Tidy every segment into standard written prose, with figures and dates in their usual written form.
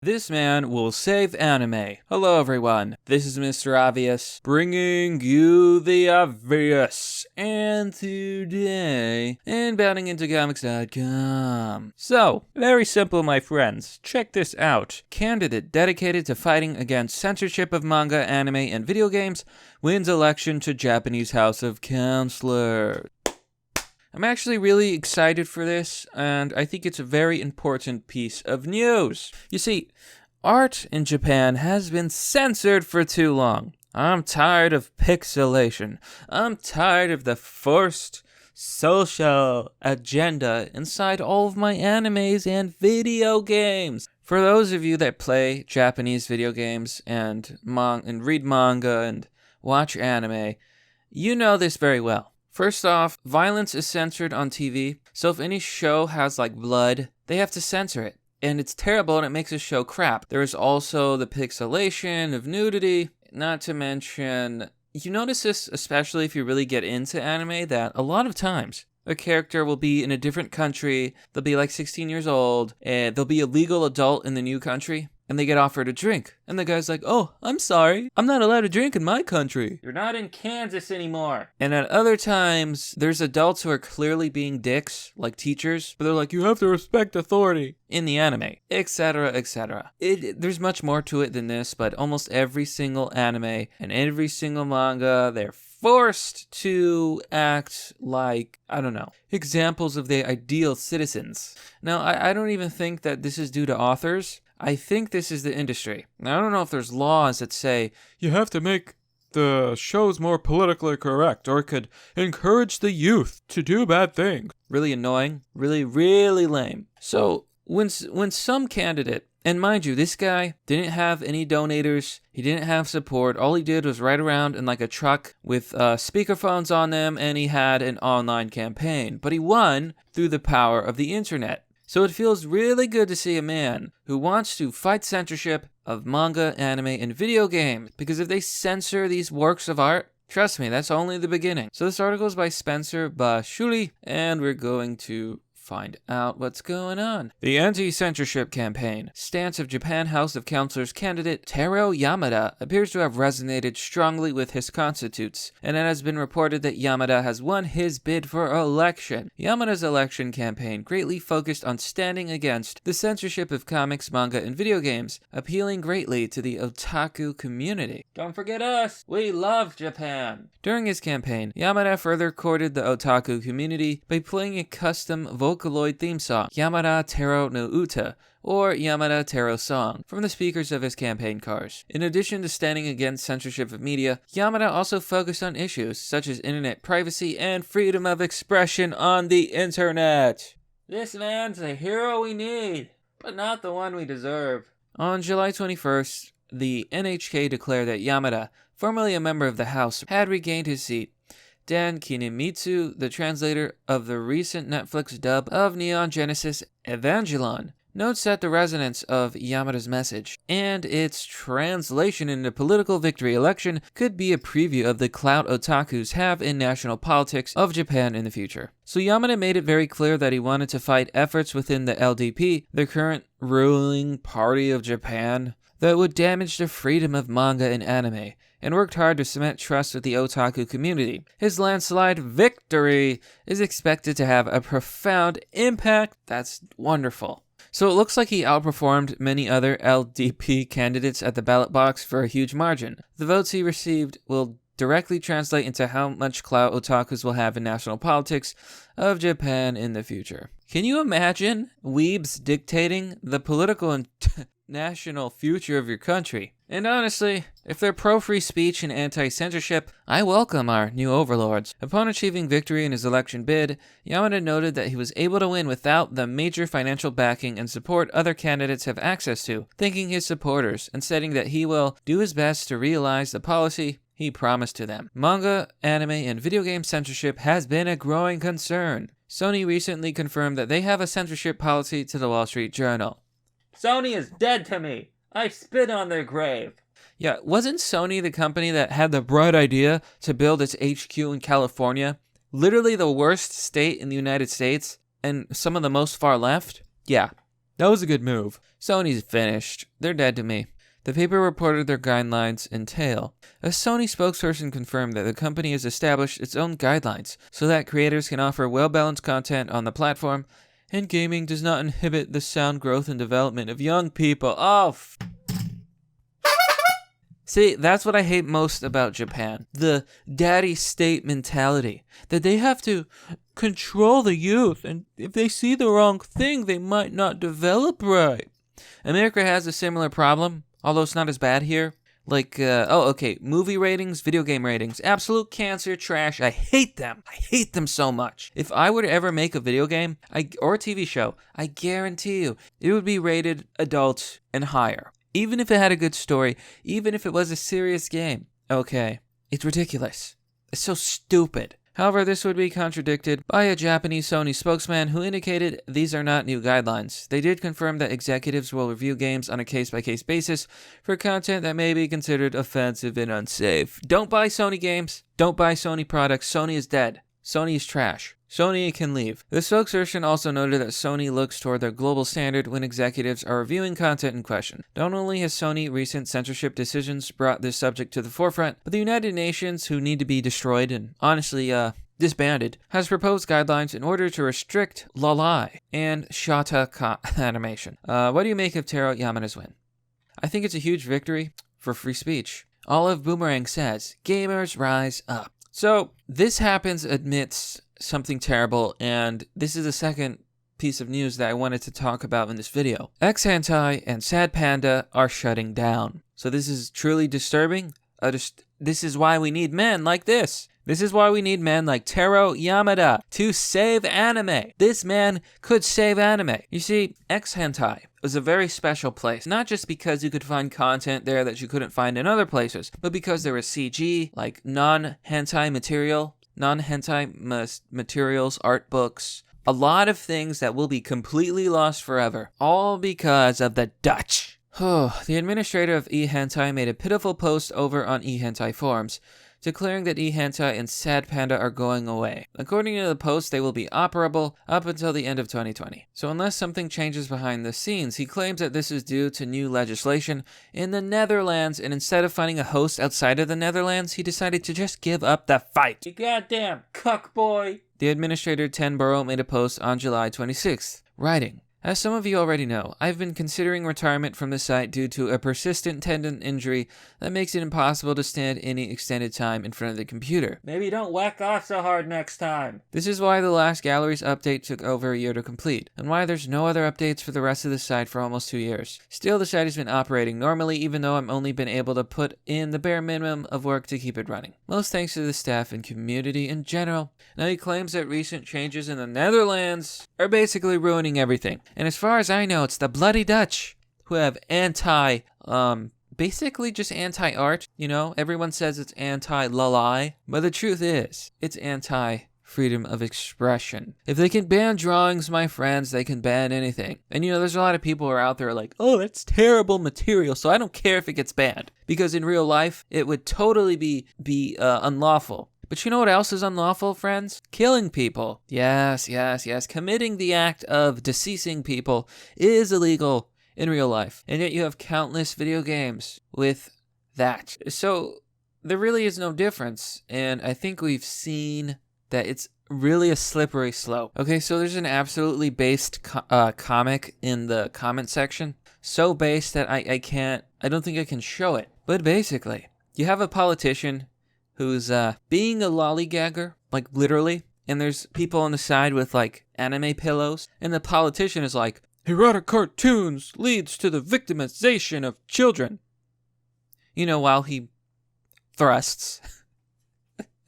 This man will save anime. Hello everyone, this is Mr. Obvious, bringing you the obvious, and today, inbounding into comics.com. So, very simple my friends, check this out. Candidate dedicated to fighting against censorship of manga, anime, and video games wins election to Japanese House of Councillors. I'm actually really excited for this, and I think it's a very important piece of news. You see, art in Japan has been censored for too long. I'm tired of pixelation. I'm tired of the forced social agenda inside all of my animes and video games. For those of you that play Japanese video games and read manga and watch anime, you know this very well. First off, violence is censored on TV, so if any show has like blood, they have to censor it. And it's terrible and it makes a show crap. There is also the pixelation of nudity, not to mention, you notice this especially if you really get into anime, that a lot of times a character will be in a different country, they'll be like 16 years old, and they'll be a legal adult in the new country, and they get offered a drink. And the guy's like, oh, I'm sorry, I'm not allowed to drink in my country. You're not in Kansas anymore. And at other times, there's adults who are clearly being dicks, like teachers, but they're like, you have to respect authority in the anime, etc., etc. There's much more to it than this, but almost every single anime and every single manga, they're forced to act like, I don't know, examples of the ideal citizens. Now, I don't even think that this is due to authors. I think this is the industry. Now, I don't know if there's laws that say you have to make the shows more politically correct, or it could encourage the youth to do bad things. Really annoying. Really, really lame. So, when some candidate, and mind you, this guy didn't have any donators, he didn't have support, all he did was ride around in like a truck with speakerphones on them, and he had an online campaign. But he won through the power of the internet. So it feels really good to see a man who wants to fight censorship of manga, anime, and video games. Because if they censor these works of art, trust me, that's only the beginning. So this article is by Spencer Bashuli, and we're going to find out what's going on. The anti-censorship campaign stance of Japan House of Councillors candidate Taro Yamada appears to have resonated strongly with his constituents, and it has been reported that Yamada has won his bid for election. Yamada's election campaign greatly focused on standing against the censorship of comics, manga, and video games, appealing greatly to the otaku community. Don't forget us! We love Japan! During his campaign, Yamada further courted the otaku community by playing a custom Vocaloid theme song, Yamada Taro no Uta, or Yamada Taro Song, from the speakers of his campaign cars. In addition to standing against censorship of media, Yamada also focused on issues such as internet privacy and freedom of expression on the internet. This man's the hero we need, but not the one we deserve. On July 21st, the NHK declared that Yamada, formerly a member of the House, had regained his seat. Dan Kinemitsu, the translator of the recent Netflix dub of Neon Genesis Evangelion, notes that the resonance of Yamada's message and its translation into political victory election could be a preview of the clout otakus have in national politics of Japan in the future. So Yamada made it very clear that he wanted to fight efforts within the LDP, the current ruling party of Japan, that would damage the freedom of manga and anime, and worked hard to cement trust with the otaku community. His landslide victory is expected to have a profound impact. That's wonderful. So it looks like he outperformed many other LDP candidates at the ballot box for a huge margin. The votes he received will directly translate into how much clout otakus will have in national politics of Japan in the future. Can you imagine weebs dictating the political and national future of your country? And honestly, if they're pro-free speech and anti-censorship, I welcome our new overlords. Upon achieving victory in his election bid, Yamada noted that he was able to win without the major financial backing and support other candidates have access to, thanking his supporters and stating that he will do his best to realize the policy he promised to them. Manga, anime, and video game censorship has been a growing concern. Sony recently confirmed that they have a censorship policy to the Wall Street Journal. Sony is dead to me. I spit on their grave. Yeah, wasn't Sony the company that had the bright idea to build its HQ in California? Literally the worst state in the United States, and some of the most far left? Yeah, That was a good move. Sony's finished. They're dead to me. The paper reported their guidelines entail. A Sony spokesperson confirmed that the company has established its own guidelines so that creators can offer well-balanced content on the platform, and gaming does not inhibit the sound growth and development of young people. See, that's what I hate most about Japan. The daddy state mentality. That they have to control the youth, and if they see the wrong thing, they might not develop right. America has a similar problem, although it's not as bad here. Movie ratings, video game ratings, absolute cancer, trash. I hate them. I hate them so much. If I were to ever make a video game or a TV show, I guarantee you, it would be rated adult and higher. Even if it had a good story, even if it was a serious game. Okay, it's ridiculous. It's so stupid. However, this would be contradicted by a Japanese Sony spokesman who indicated these are not new guidelines. They did confirm that executives will review games on a case-by-case basis for content that may be considered offensive and unsafe. Don't buy Sony games. Don't buy Sony products. Sony is dead. Sony is trash. Sony can leave. The spokesperson also noted that Sony looks toward their global standard when executives are reviewing content in question. Not only has Sony recent censorship decisions brought this subject to the forefront, but the United Nations, who need to be destroyed and honestly, disbanded, has proposed guidelines in order to restrict lolai and shata animation. What do you make of Taro Yamada's win? I think it's a huge victory for free speech. Olive Boomerang says, gamers rise up. So, this happens amidst something terrible, and this is the second piece of news that I wanted to talk about in this video. exhentai and Sad Panda are shutting down. So this is truly disturbing. This is why we need men like this. This is why we need men like Taro Yamada to save anime. This man could save anime. You see, exhentai was a very special place, not just because you could find content there that you couldn't find in other places, but because there was CG, like non-hentai materials, art books, a lot of things that will be completely lost forever, all because of the Dutch. The administrator of E-Hentai made a pitiful post over on E-Hentai forums, declaring that E-Hentai and Sad Panda are going away. According to the post, they will be operable up until the end of 2020. So unless something changes behind the scenes, he claims that this is due to new legislation in the Netherlands, and instead of finding a host outside of the Netherlands, he decided to just give up the fight. You goddamn cuck boy! The administrator Tenborough made a post on July 26th, writing, "As some of you already know, I've been considering retirement from the site due to a persistent tendon injury that makes it impossible to stand any extended time in front of the computer. Maybe don't whack off so hard next time. This is why the last gallery's update took over a year to complete, and why there's no other updates for the rest of the site for almost 2 years. Still, the site has been operating normally, even though I've only been able to put in the bare minimum of work to keep it running. Most thanks to the staff and community in general." Now he claims that recent changes in the Netherlands are basically ruining everything. And as far as I know, it's the bloody Dutch who have basically just anti-art. You know, everyone says it's anti-lalai, but the truth is, it's anti-freedom of expression. If they can ban drawings, my friends, they can ban anything. And you know, there's a lot of people who are out there like, oh, that's terrible material, so I don't care if it gets banned. Because in real life, it would totally be unlawful. But you know what else is unlawful, friends? Killing people. Yes. Committing the act of deceasing people is illegal in real life. And yet you have countless video games with that. So there really is no difference. And I think we've seen that it's really a slippery slope. Okay, so there's an absolutely based comic in the comment section. So based that I don't think I can show it. But basically, you have a politician who's being a lollygagger, like literally, and there's people on the side with like anime pillows, and the politician is like, erotic cartoons leads to the victimization of children. You know, while he thrusts.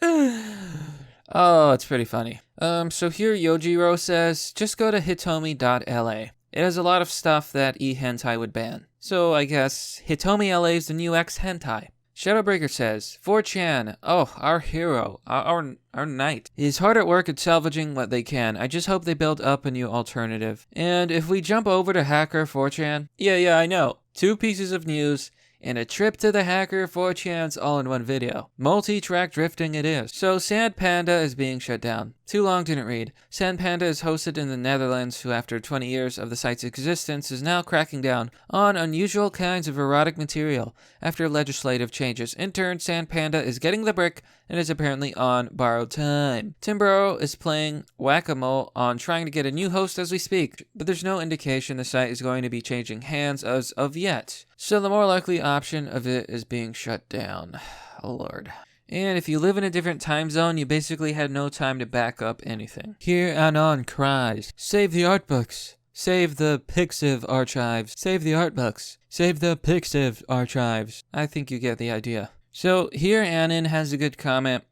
Oh, it's pretty funny. So here Yojiro says, just go to hitomi.la. It has a lot of stuff that E-Hentai would ban. So I guess Hitomi LA is the new exhentai. Shadowbreaker says, 4chan, oh, our hero, our knight, is hard at work at salvaging what they can. I just hope they build up a new alternative. And if we jump over to Hacker 4chan, yeah, I know. 2 pieces of news and a trip to the Hacker 4chan's all in one video. Multi-track drifting it is. So Sad Panda is being shut down. Too long, didn't read. Sad Panda is hosted in the Netherlands, who after 20 years of the site's existence is now cracking down on unusual kinds of erotic material after legislative changes. In turn, Sad Panda is getting the brick and is apparently on borrowed time. Timbro is playing whack-a-mole on trying to get a new host as we speak, but there's no indication the site is going to be changing hands as of yet. So the more likely option of it is being shut down. Oh lord. And if you live in a different time zone, you basically had no time to back up anything. Here Anon cries, "Save the art books! Save the Pixiv archives! Save the art books! Save the Pixiv archives!" I think you get the idea. So here Anon has a good comment,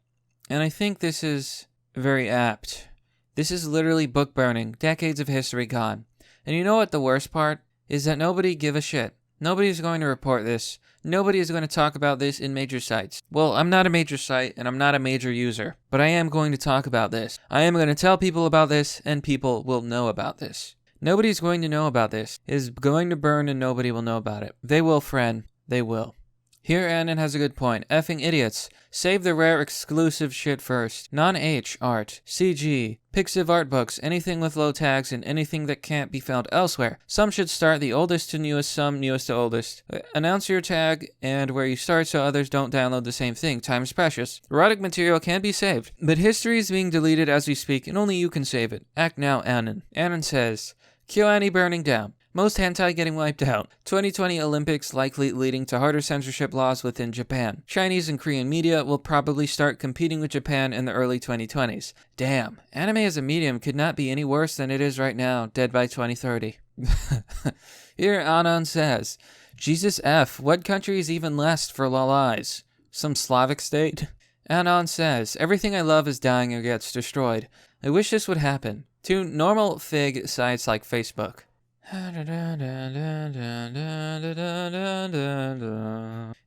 and I think this is very apt. This is literally book burning, decades of history gone. And you know what the worst part is? That nobody give a shit. Nobody's going to report this. Nobody is going to talk about this in major sites. Well, I'm not a major site, and I'm not a major user, but I am going to talk about this. I am going to tell people about this, and people will know about this. Nobody's going to know about this. It is going to burn, and nobody will know about it. They will, friend. They will. Here Annan has a good point. Effing idiots. Save the rare exclusive shit first. Non-H art, CG, Pixiv art books, anything with low tags, and anything that can't be found elsewhere. Some should start the oldest to newest, some newest to oldest. Announce your tag and where you start so others don't download the same thing. Time is precious. Erotic material can be saved, but history is being deleted as we speak, and only you can save it. Act now, Annan. Annan says, KyoAni burning down. Most hentai getting wiped out. 2020 Olympics likely leading to harder censorship laws within Japan. Chinese and Korean media will probably start competing with Japan in the early 2020s. Damn, anime as a medium could not be any worse than it is right now, dead by 2030. Here Anon says, Jesus F, what countries even last for lalais? Some Slavic state? Anon says, everything I love is dying or gets destroyed. I wish this would happen. To normal fig sites like Facebook. And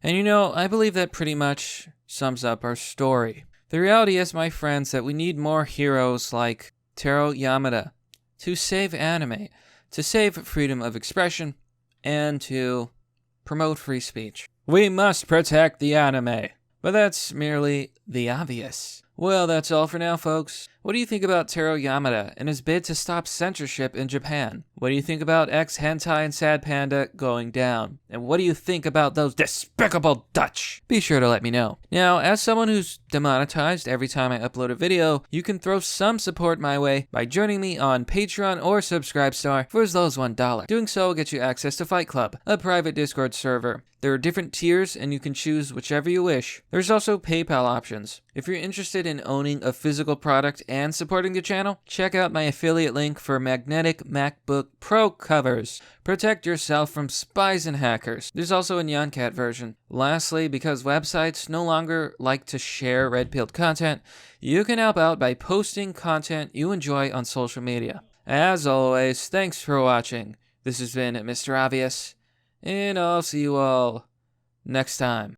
you know, I believe that pretty much sums up our story. The reality is, my friends, that we need more heroes like Taro Yamada to save anime, to save freedom of expression, and to promote free speech. We must protect the anime. But that's merely the obvious. Well, that's all for now, folks. What do you think about Taro Yamada and his bid to stop censorship in Japan? What do you think about exhentai and Sad Panda going down? And what do you think about those despicable Dutch? Be sure to let me know. Now, as someone who's demonetized every time I upload a video, you can throw some support my way by joining me on Patreon or Subscribestar for as low as $1. Doing so will get you access to Fight Club, a private Discord server. There are different tiers, and you can choose whichever you wish. There's also PayPal options. If you're interested in owning a physical product and supporting the channel, check out my affiliate link for magnetic MacBook Pro covers. Protect yourself from spies and hackers. There's also a NyanCat version. Lastly, because websites no longer like to share red-pilled content, you can help out by posting content you enjoy on social media. As always, thanks for watching. This has been Mr. Obvious, and I'll see you all next time.